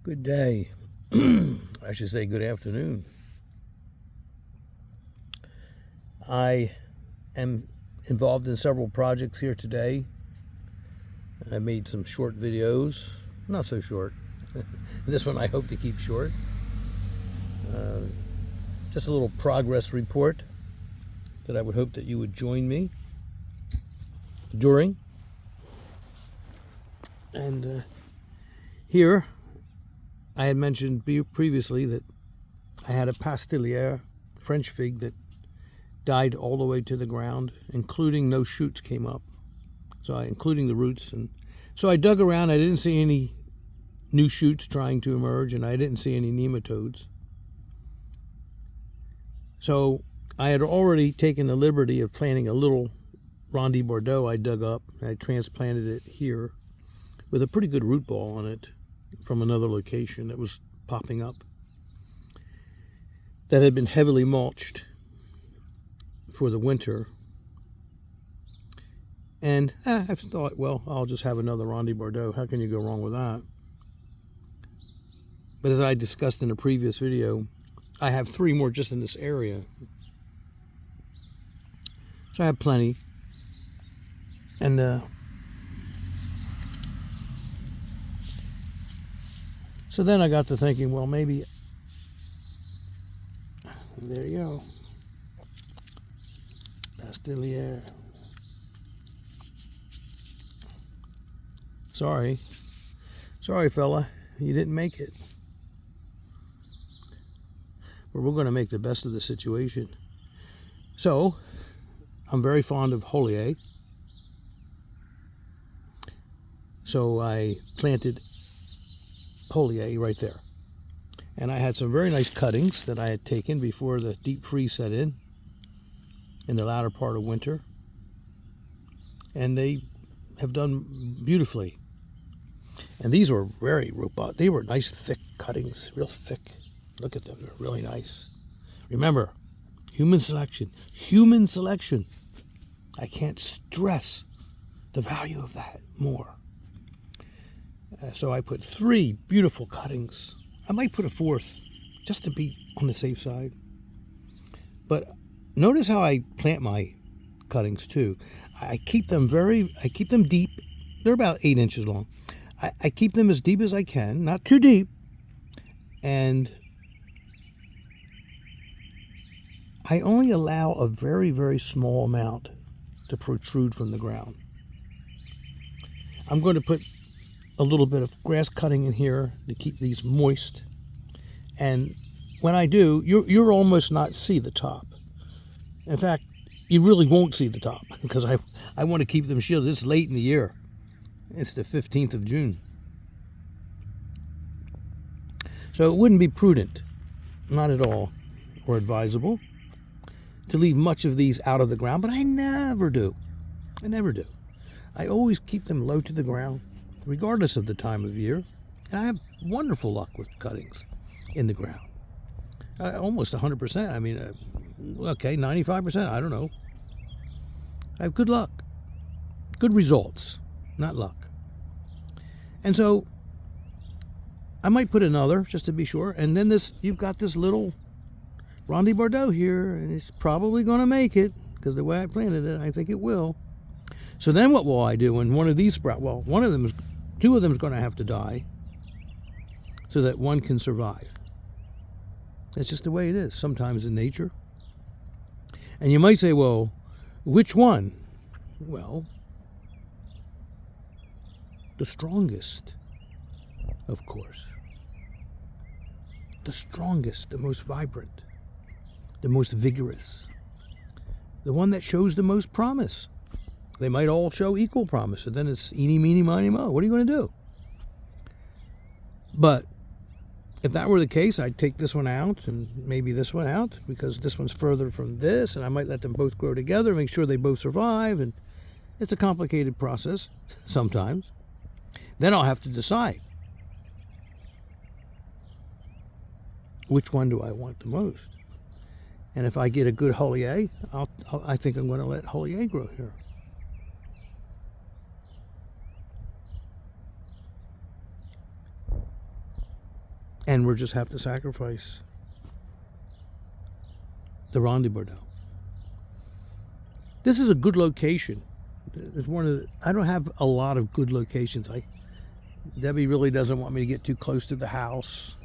Good day. I should say good afternoon. I am involved in several projects here today. I made some short videos, not so short. This one I hope to keep short. Just a little progress report that I would hope that you would join me during. And here, I had mentioned previously that I had a pastilier French fig that died all the way to the ground, including no shoots came up. Including the roots. And so I dug around. I didn't see any new shoots trying to emerge, and I didn't see any nematodes. So I had already taken the liberty of planting a little Ronde Bordeaux I dug up. I transplanted it here with a pretty good root ball on it from another location that was popping up that had been heavily mulched for the winter. And I thought, well, I'll just have another Ronde Bordeaux. How can you go wrong with that? But as I discussed in a previous video, I have 3 more just in this area. So I have plenty. And so then I got to thinking, well, maybe, there you go, Pastilier. Sorry, fella, you didn't make it. But we're going to make the best of the situation. So, I'm very fond of Holier. So I planted Holier right there. And I had some very nice cuttings that I had taken before the deep freeze set in the latter part of winter. And they have done beautifully. And these were very robust. They were nice, thick cuttings, real thick. Look at them, they're really nice. Remember, human selection. Human selection. I can't stress the value of that more. So I put 3 beautiful cuttings. I might put a 4th, just to be on the safe side. But notice how I plant my cuttings too. I keep them deep. They're about 8 inches long. I keep them as deep as I can, not too deep. And I only allow a very, very small amount to protrude from the ground. I'm going to put a little bit of grass cutting in here to keep these moist. And when I do, you'll almost not see the top. In fact, you really won't see the top because I want to keep them shielded. It's late in the year. It's the 15th of June. So it wouldn't be prudent, not at all, or advisable, to leave much of these out of the ground, but I never do. I always keep them low to the ground, regardless of the time of year. And I have wonderful luck with cuttings in the ground. Almost 100%. I mean, okay, 95%, I don't know. I have good luck. Good results, not luck. And so I might put another, just to be sure. And then you've got this little Ronde Bordeaux here, and it's probably going to make it, because the way I planted it, I think it will. So then what will I do when one of these sprout? Well, 2 of them is going to have to die so that one can survive. That's just the way it is sometimes in nature. And you might say, well, which one? Well, the strongest, of course. The strongest, the most vibrant, the most vigorous, the one that shows the most promise. They might all show equal promise, and then it's eeny, meeny, miny, mo. What are you going to do? But if that were the case, I'd take this one out and maybe this one out, because this one's further from this, and I might let them both grow together, make sure they both survive, and it's a complicated process sometimes. Then I'll have to decide, which one do I want the most? And if I get a good Holier, I think I'm going to let Holier grow here. And we'll just have to sacrifice the rendezvous. This is a good location. It's one of the, I don't have a lot of good locations. Debbie really doesn't want me to get too close to the house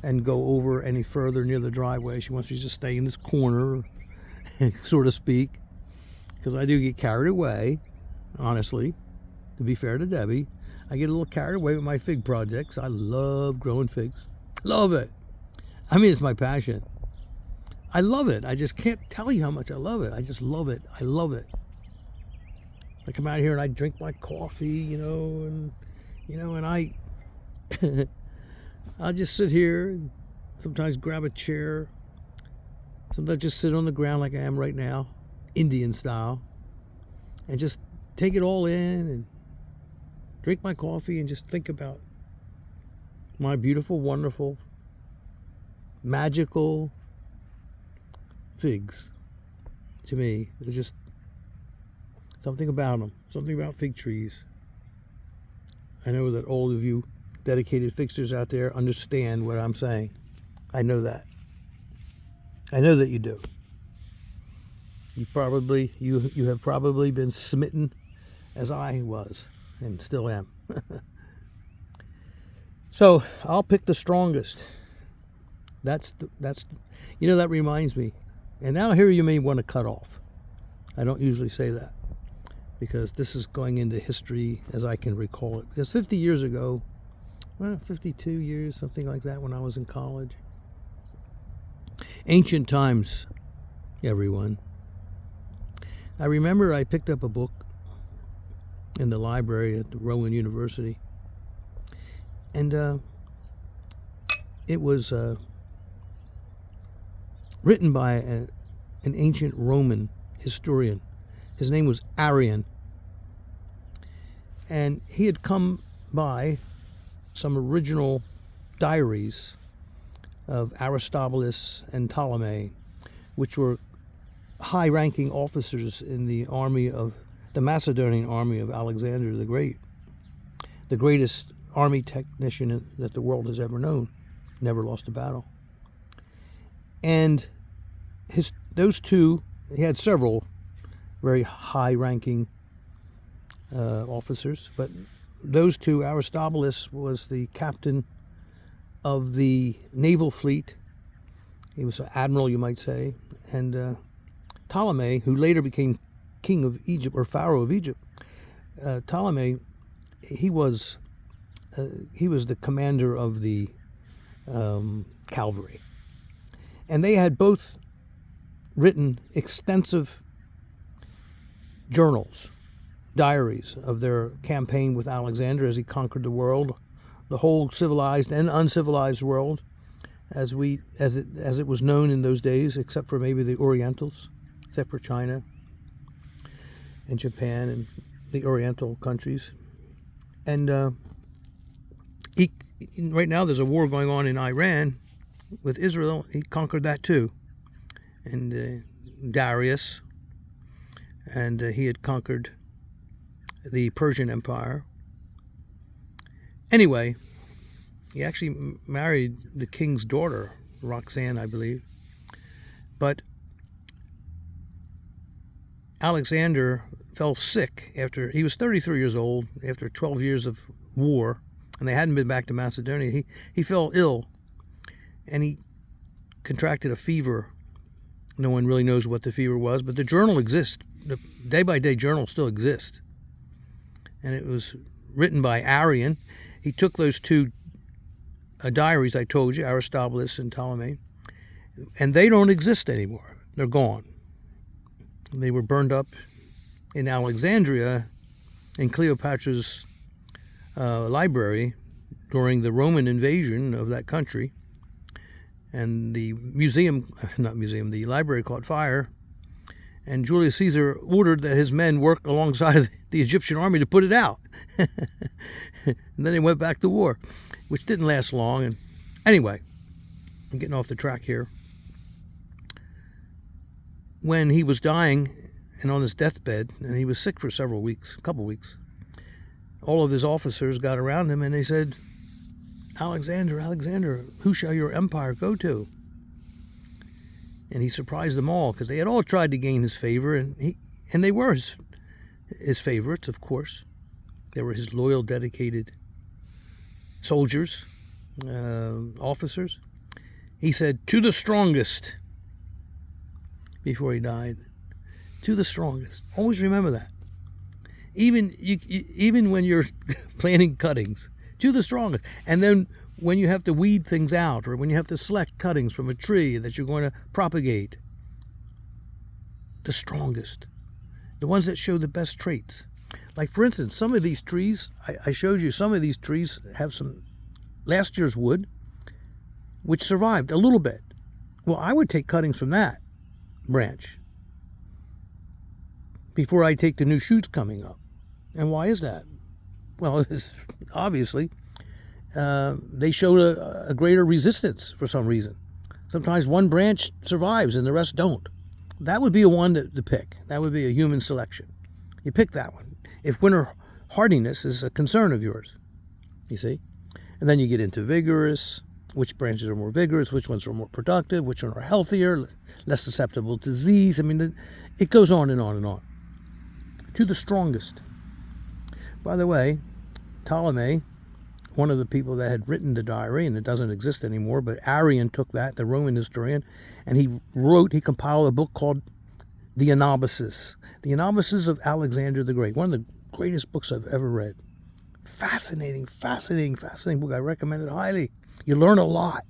and go over any further near the driveway. She wants me to just stay in this corner, so to speak, because I do get carried away, honestly, to be fair to Debbie. I get a little carried away with my fig projects. I love growing figs. Love it. I mean, it's my passion. I love it. I just can't tell you how much I love it. I just love it. I love it. I come out here and I drink my coffee, and I I'll just sit here, sometimes grab a chair, sometimes just sit on the ground like I am right now, Indian style, and just take it all in and drink my coffee and just think about my beautiful, wonderful, magical figs. To me, there's just something about them, something about fig trees. I know that all of you dedicated fixers out there understand what I'm saying. I know that. I know that you do. You have probably been smitten as I was and still am. So I'll pick the strongest. That reminds me. And now here you may want to cut off. I don't usually say that, because this is going into history as I can recall it. Because 50 years ago, 52 years, something like that, when I was in college. Ancient times, everyone. I remember I picked up a book in the library at Rowan University. And it was written by an ancient Roman historian. His name was Arrian. And he had come by some original diaries of Aristobulus and Ptolemy, which were high-ranking officers in the Macedonian army of Alexander the Great, the greatest army technician that the world has ever known, never lost a battle. And those two, he had several very high-ranking officers, but those two, Aristobulus was the captain of the naval fleet. He was an admiral, you might say. And Ptolemy, who later became king of Egypt, or pharaoh of Egypt, Ptolemy, he was the commander of the cavalry. And they had both written extensive journals, diaries of their campaign with Alexander as he conquered the world, the whole civilized and uncivilized world, as it was known in those days, except for maybe the Orientals, except for China and Japan and the Oriental countries. And right now there's a war going on in Iran with Israel. He conquered that too, and Darius, and he had conquered the Persian Empire. Anyway, he actually married the king's daughter, Roxanne, I believe. But Alexander fell sick after he was 33 years old, after 12 years of war, and they hadn't been back to Macedonia. He fell ill, and he contracted a fever. No one really knows what the fever was, but the journal exists. The day-by-day journal still exists. And it was written by Arrian. He took those two diaries I told you, Aristobulus and Ptolemy, and they don't exist anymore. They're gone. They were burned up in Alexandria in Cleopatra's library during the Roman invasion of that country. And the the library caught fire, and Julius Caesar ordered that his men work alongside the Egyptian army to put it out. And then they went back to war, which didn't last long. And anyway, I'm getting off the track here. When he was dying and on his deathbed, and he was sick for a couple weeks, all of his officers got around him and they said, Alexander, Alexander, who shall your empire go to? And he surprised them all because they had all tried to gain his favor, and they were his favorites, of course. They were his loyal, dedicated soldiers, officers. He said, to the strongest, before he died. To the strongest. Always remember that. Even when you're planting cuttings, to the strongest. And then when you have to weed things out, or when you have to select cuttings from a tree that you're going to propagate, the strongest. The ones that show the best traits. Like, for instance, some of these trees, I showed you, some of these trees have some last year's wood, which survived a little bit. Well, I would take cuttings from that branch before I take the new shoots coming up. And why is that? Well, it's obviously, they showed a greater resistance for some reason. Sometimes one branch survives and the rest don't. That would be a one to pick. That would be a human selection. You pick that one. If winter hardiness is a concern of yours, you see. And then you get into vigorous, which branches are more vigorous, which ones are more productive, which ones are healthier, less susceptible to disease. I mean, it goes on and on and on. To the strongest. By the way, Ptolemy, one of the people that had written the diary, and it doesn't exist anymore, but Arrian took that, the Roman historian, and he compiled a book called The Anabasis. The Anabasis of Alexander the Great, one of the greatest books I've ever read. Fascinating book. I recommend it highly. You learn a lot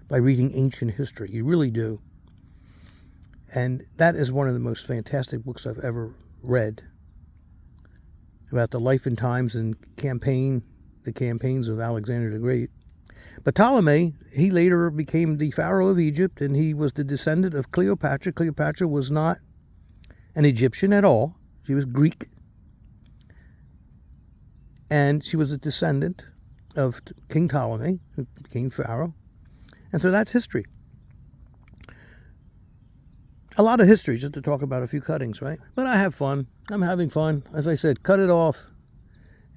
by reading ancient history. You really do. And that is one of the most fantastic books I've ever read about the life and times and the campaigns of Alexander the Great. But Ptolemy, he later became the Pharaoh of Egypt, and he was the descendant of Cleopatra. Cleopatra was not an Egyptian at all. She was Greek. And she was a descendant of King Ptolemy, who became Pharaoh. And so that's history. A lot of history, just to talk about a few cuttings, right? But I have fun. I'm having fun. As I said, cut it off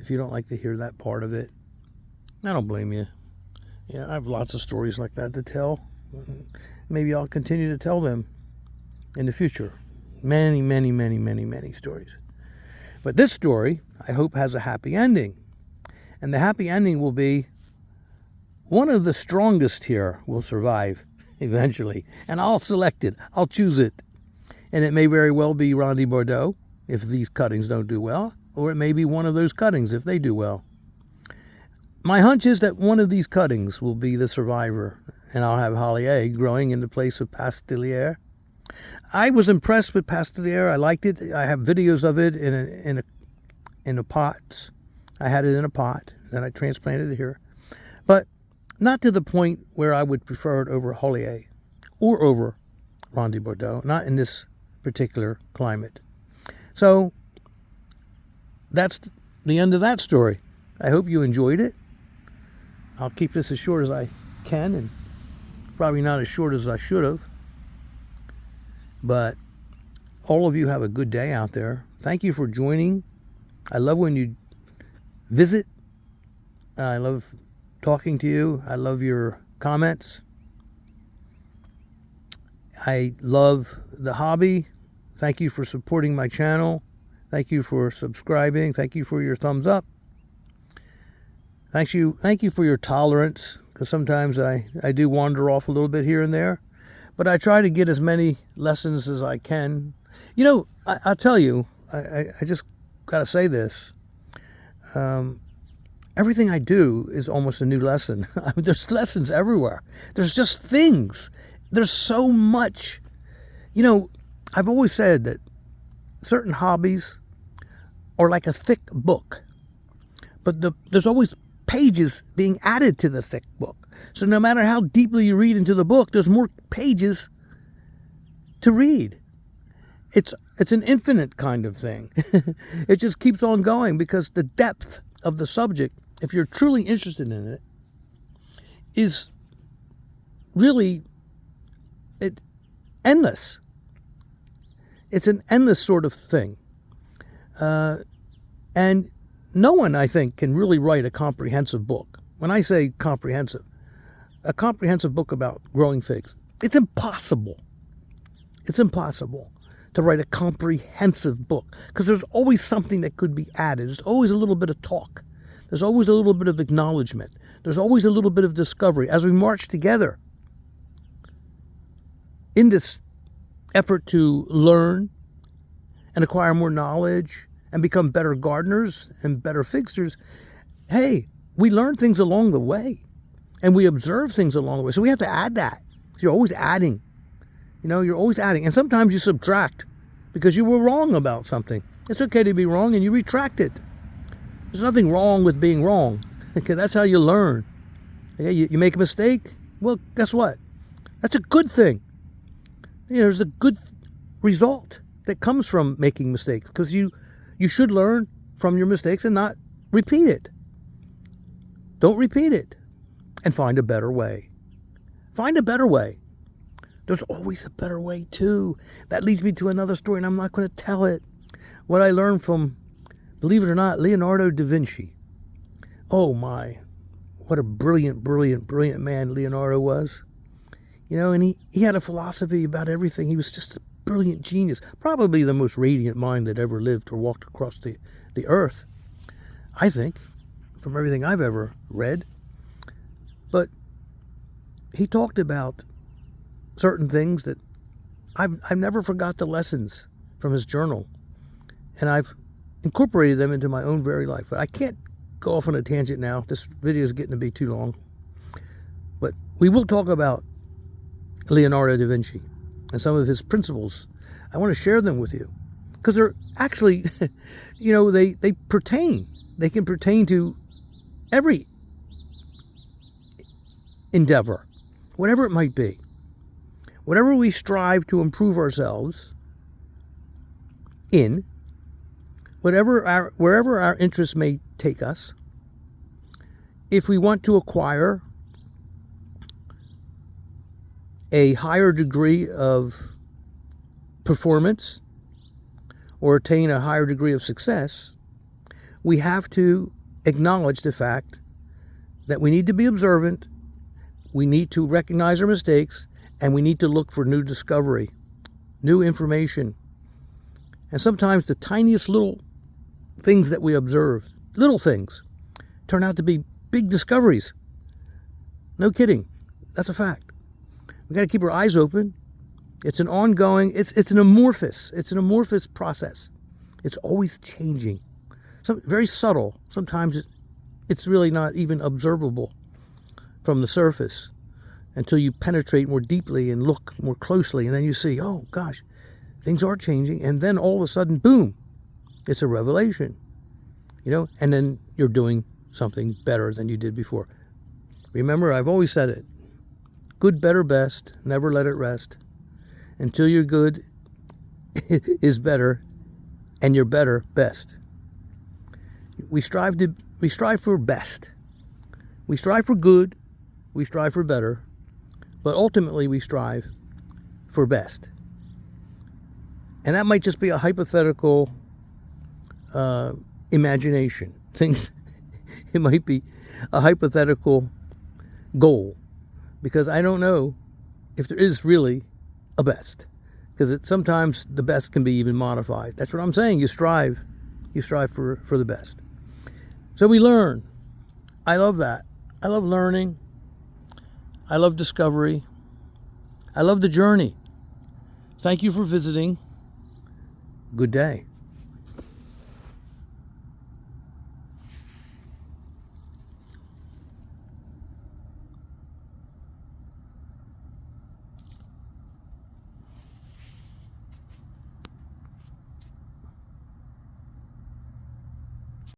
if you don't like to hear that part of it. I don't blame you. Yeah, I have lots of stories like that to tell. Maybe I'll continue to tell them in the future. Many stories. But this story, I hope, has a happy ending. And the happy ending will be one of the strongest here will survive eventually. And I'll select it. I'll choose it. And it may very well be Randy Bordeaux if these cuttings don't do well. Or it may be one of those cuttings if they do well. My hunch is that one of these cuttings will be the survivor. And I'll have Hollier growing in the place of Pastellier. I was impressed with Pastellier. I liked it. I have videos of it in a pot. I had it in a pot. Then I transplanted it here. But not to the point where I would prefer it over Hollier or over Randy Bordeaux. Not in this particular climate. So that's the end of that story. I hope you enjoyed it. I'll keep this as short as I can, and probably not as short as I should have. But all of you have a good day out there. Thank you for joining. I love when you visit. I love talking to you. I love your comments. I love the hobby. Thank you for supporting my channel. Thank you for subscribing. Thank you for your thumbs up. Thank you for your tolerance, because sometimes I do wander off a little bit here and there. But I try to get as many lessons as I can. You know, I'll tell you, I just got to say this. Everything I do is almost a new lesson. There's lessons everywhere. There's just things. There's so much. You know, I've always said that certain hobbies are like a thick book. But there's always pages being added to the thick book. So no matter how deeply you read into the book, there's more pages to read. It's an infinite kind of thing. It just keeps on going because the depth of the subject, if you're truly interested in it, is really endless. It's an endless sort of thing. And no one, I think, can really write a comprehensive book. when I say comprehensive, a comprehensive book about growing figs, it's impossible. It's impossible to write a comprehensive book because there's always something that could be added. There's always a little bit of talk. There's always a little bit of acknowledgement. There's always a little bit of discovery as we march together in this effort to learn and acquire more knowledge and become better gardeners and better fixers. Hey, we learn things along the way and we observe things along the way. So we have to add that. You're always adding. You're always adding. And sometimes you subtract because you were wrong about something. It's okay to be wrong and you retract it. There's nothing wrong with being wrong. Okay, that's how you learn. Okay, you make a mistake. Well, guess what? That's a good thing. There's a good result that comes from making mistakes because you should learn from your mistakes and not repeat it. Don't repeat it and find a better way. Find a better way. There's always a better way too. That leads me to another story and I'm not going to tell it. What I learned from, believe it or not, Leonardo da Vinci. Oh my, what a brilliant man Leonardo was. And he had a philosophy about everything. He was just a brilliant genius. Probably the most radiant mind that ever lived or walked across the earth, I think, from everything I've ever read. But he talked about certain things that I've never forgot the lessons from his journal. And I've incorporated them into my own very life. But I can't go off on a tangent now. This video is getting to be too long. But we will talk about Leonardo da Vinci and some of his principles. I want to share them with you because they're actually, they pertain. They can pertain to every endeavor, whatever it might be. Whatever we strive to improve ourselves in, wherever our interests may take us, if we want to acquire a higher degree of performance or attain a higher degree of success, we have to acknowledge the fact that we need to be observant, we need to recognize our mistakes, and we need to look for new discovery, new information. And sometimes the tiniest little things that we observe, little things, turn out to be big discoveries. No kidding. That's a fact. We got to keep our eyes open. It's an ongoing, it's an amorphous process. It's always changing. Very subtle. Sometimes it's really not even observable from the surface until you penetrate more deeply and look more closely, and then you see, oh gosh, things are changing, and then all of a sudden, boom, it's a revelation, and then you're doing something better than you did before. Remember, I've always said it, good, better, best, never let it rest until your good is better and your better best. We strive for best. We strive for good, we strive for better, but ultimately we strive for best. And that might just be a hypothetical imagination. It might be a hypothetical goal, because I don't know if there is really a best, because sometimes the best can be even modified. That's what I'm saying. You strive for the best. So we learn. I love that. I love learning. I love discovery. I love the journey. Thank you for visiting. Good day.